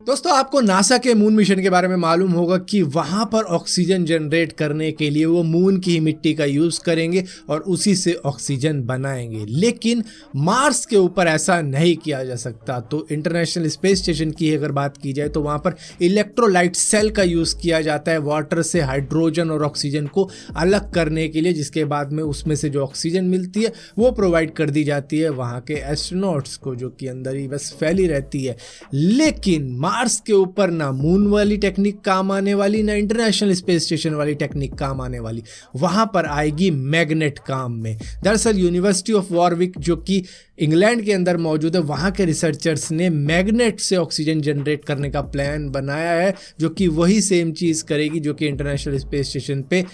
दोस्तों आपको नासा के मून मिशन के बारे में मालूम होगा कि वहां पर ऑक्सीजन जनरेट करने के लिए वो मून की ही मिट्टी का यूज करेंगे और उसी से ऑक्सीजन बनाएंगे। लेकिन मार्स के ऊपर ऐसा नहीं किया जा सकता। तो इंटरनेशनल स्पेस स्टेशन की अगर बात की जाए तो वहां पर इलेक्ट्रोलाइट सेल का यूज किया जाता है वाटर से हाइड्रोजन और ऑक्सीजन को अलग करने के लिए, जिसके बाद में उसमें से जो ऑक्सीजन मिलती है वो प्रोवाइड कर दी जाती है वहां के एस्ट्रोनॉट्स को, जो कि अंदर ही बस फैली रहती है। लेकिन मार्स के ऊपर ना मून वाली टेक्निक काम आने वाली, ना इंटरनेशनल स्पेस स्टेशन वाली टेक्निक काम आने वाली। वहां पर आएगी मैग्नेट काम में। दरअसल यूनिवर्सिटी ऑफ वॉरविक जो कि इंग्लैंड के अंदर मौजूद है, वहां के रिसर्चर्स ने मैग्नेट से ऑक्सीजन जनरेट करने का प्लान बनाया है, जो कि वही सेम चीज करेगी जो कि इंटरनेशनल स्पेस स्टेशन पे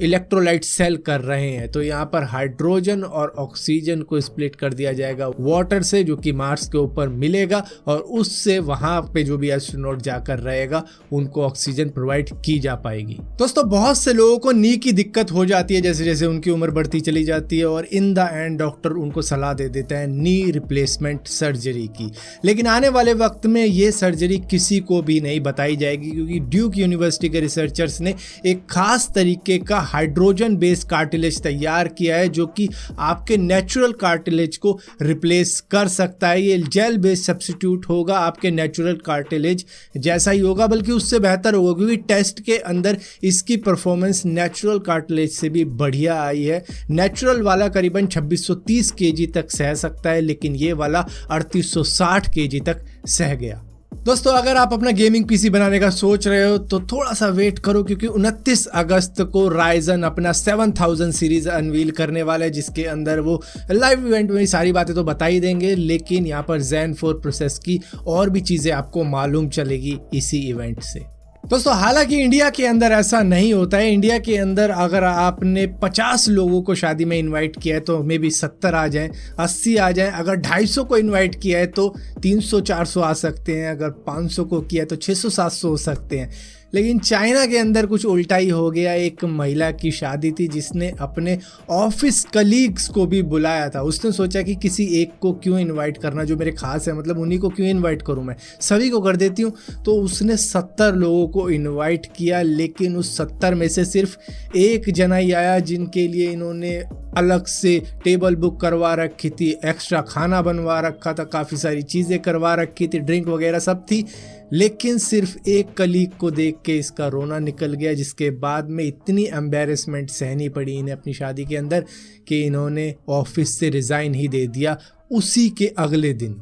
इलेक्ट्रोलाइट सेल कर रहे हैं। तो यहाँ पर हाइड्रोजन और ऑक्सीजन को स्प्लिट कर दिया जाएगा वाटर से, जो कि मार्स के ऊपर मिलेगा, और उससे वहां पे जो भी एस्ट्रोनॉट जाकर रहेगा उनको ऑक्सीजन प्रोवाइड की जा पाएगी। दोस्तों बहुत से लोगों को नी की दिक्कत हो जाती है जैसे जैसे उनकी उम्र बढ़ती चली जाती है, और इन द एंड डॉक्टर उनको सलाह दे देता है नी रिप्लेसमेंट सर्जरी की। लेकिन आने वाले वक्त में ये सर्जरी किसी को भी नहीं बताई जाएगी, क्योंकि ड्यूक यूनिवर्सिटी के रिसर्चर्स ने एक खास तरीके का हाइड्रोजन बेस्ड कार्टिलेज तैयार किया है, जो कि आपके नेचुरल कार्टिलेज को रिप्लेस कर सकता है। ये जेल बेस्ड सब्स्टिट्यूट होगा, आपके नेचुरल कार्टिलेज जैसा ही होगा, बल्कि उससे बेहतर होगा, क्योंकि टेस्ट के अंदर इसकी परफॉर्मेंस नेचुरल कार्टिलेज से भी बढ़िया आई है। नेचुरल वाला करीबन 2630 केजी तक सह सकता है, लेकिन ये वाला 3860 केजी तक सह गया। दोस्तों अगर आप अपना गेमिंग पीसी बनाने का सोच रहे हो तो थोड़ा सा वेट करो, क्योंकि 29 अगस्त को राइजन अपना 7000 सीरीज अनवील करने वाला है, जिसके अंदर वो लाइव इवेंट में सारी बातें तो बता ही देंगे, लेकिन यहाँ पर Zen 4 प्रोसेस की और भी चीज़ें आपको मालूम चलेगी इसी इवेंट से। दोस्तों हालांकि इंडिया के अंदर ऐसा नहीं होता है। इंडिया के अंदर अगर आपने 50 लोगों को शादी में इनवाइट किया है तो मे बी 70 आ जाएं, 80 आ जाएं। अगर 250 को इनवाइट किया है तो 300-400 आ सकते हैं। अगर 500 को किया है तो 600-700 हो सकते हैं। लेकिन चाइना के अंदर कुछ उल्टा ही हो गया। एक महिला की शादी थी जिसने अपने ऑफिस कलीग्स को भी बुलाया था। उसने सोचा कि किसी एक को क्यों इनवाइट करना, जो मेरे खास है, मतलब उन्हीं को क्यों इनवाइट करूं, मैं सभी को कर देती हूं। तो उसने 70 लोगों को इनवाइट किया, लेकिन उस 70 में से सिर्फ एक जना ही आया जिनके लिए इन्होंने अलग से टेबल बुक करवा रखी थी, एक्स्ट्रा खाना बनवा रखा था, काफ़ी सारी चीज़ें करवा रखी थी, ड्रिंक वगैरह सब थी। लेकिन सिर्फ एक कलीग को देख के इसका रोना निकल गया, जिसके बाद में इतनी एम्बैरेसमेंट सहनी पड़ी इन्हें अपनी शादी के अंदर कि इन्होंने ऑफिस से रिज़ाइन ही दे दिया उसी के अगले दिन।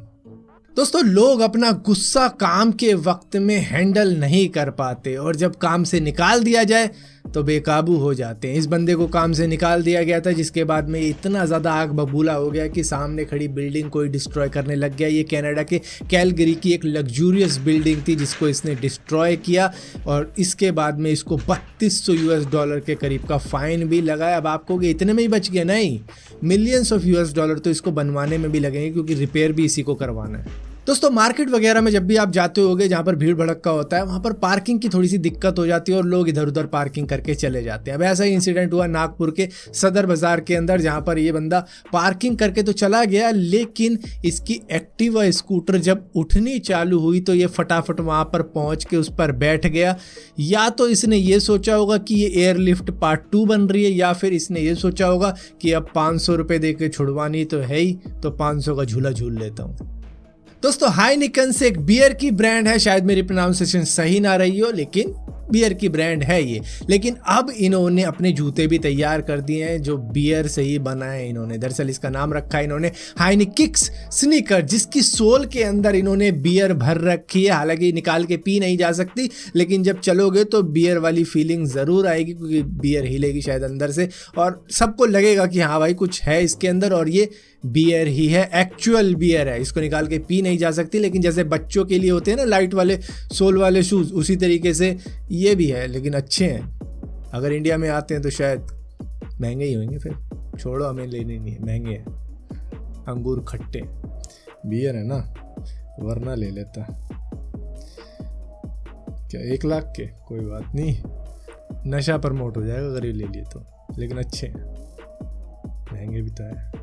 दोस्तों लोग अपना गुस्सा काम के वक्त में हैंडल नहीं कर पाते, और जब काम से निकाल दिया जाए तो बेकाबू हो जाते हैं। इस बंदे को काम से निकाल दिया गया था, जिसके बाद में इतना ज़्यादा आग बबूला हो गया कि सामने खड़ी बिल्डिंग को ही डिस्ट्रॉय करने लग गया। ये कनाडा के कैलगरी की एक लग्जूरियस बिल्डिंग थी जिसको इसने डिस्ट्रॉय किया, और इसके बाद में इसको $3200 के करीब का फाइन भी लगाया। अब आपको कि इतने में ही बच गया, नहीं, मिलियंस ऑफ $US तो इसको बनवाने में भी लगेंगे, क्योंकि रिपेयर भी इसी को करवाना है। दोस्तों मार्केट वगैरह में जब भी आप जाते होगे जहाँ पर भीड़ भड़क्का होता है, वहाँ पर पार्किंग की थोड़ी सी दिक्कत हो जाती है और लोग इधर उधर पार्किंग करके चले जाते हैं। अब ऐसा ही इंसिडेंट हुआ नागपुर के सदर बाजार के अंदर, जहाँ पर ये बंदा पार्किंग करके तो चला गया, लेकिन इसकी एक्टिवा स्कूटर जब उठनी चालू हुई तो ये फटाफट वहाँ पर पहुँच के उस पर बैठ गया। या तो इसने ये सोचा होगा कि ये एयरलिफ्ट पार्ट 2 बन रही है, या फिर इसने ये सोचा होगा कि अब 500 रुपये दे के छुड़वानी तो है ही, तो 500 का झूला झूल लेता हूँ। दोस्तों हाइनिकन से एक बियर की ब्रांड है, शायद मेरी प्रोनाउंसिएशन सही ना रही हो, लेकिन बियर की ब्रांड है ये। लेकिन अब इन्होंने अपने जूते भी तैयार कर दिए हैं जो बियर से ही बनाए इन्होंने। दरअसल इसका नाम रखा है इन्होंने हाइनिकिक्स स्नीकर, जिसकी सोल के अंदर इन्होंने बियर भर रखी है। हालांकि निकाल के पी नहीं जा सकती, लेकिन जब चलोगे तो बियर वाली फीलिंग ज़रूर आएगी, क्योंकि बियर हिलेगी शायद अंदर से, और सबको लगेगा कि हाँ भाई कुछ है इसके अंदर, और ये बियर ही है, एक्चुअल बियर है। इसको निकाल के पी नहीं जा सकती। लेकिन जैसे बच्चों के लिए होते हैं ना लाइट वाले सोल वाले शूज़, उसी तरीके से ये भी है, लेकिन अच्छे हैं। अगर इंडिया में आते हैं तो शायद महंगे ही होंगे, फिर छोड़ो, हमें लेने नहीं है, महंगे हैं। अंगूर खट्टे बियर है ना, वरना ले लेता। क्या 1 लाख के, कोई बात नहीं, नशा प्रमोट हो जाएगा अगर ये ले लिए तो। लेकिन अच्छे हैं, महंगे भी तो है।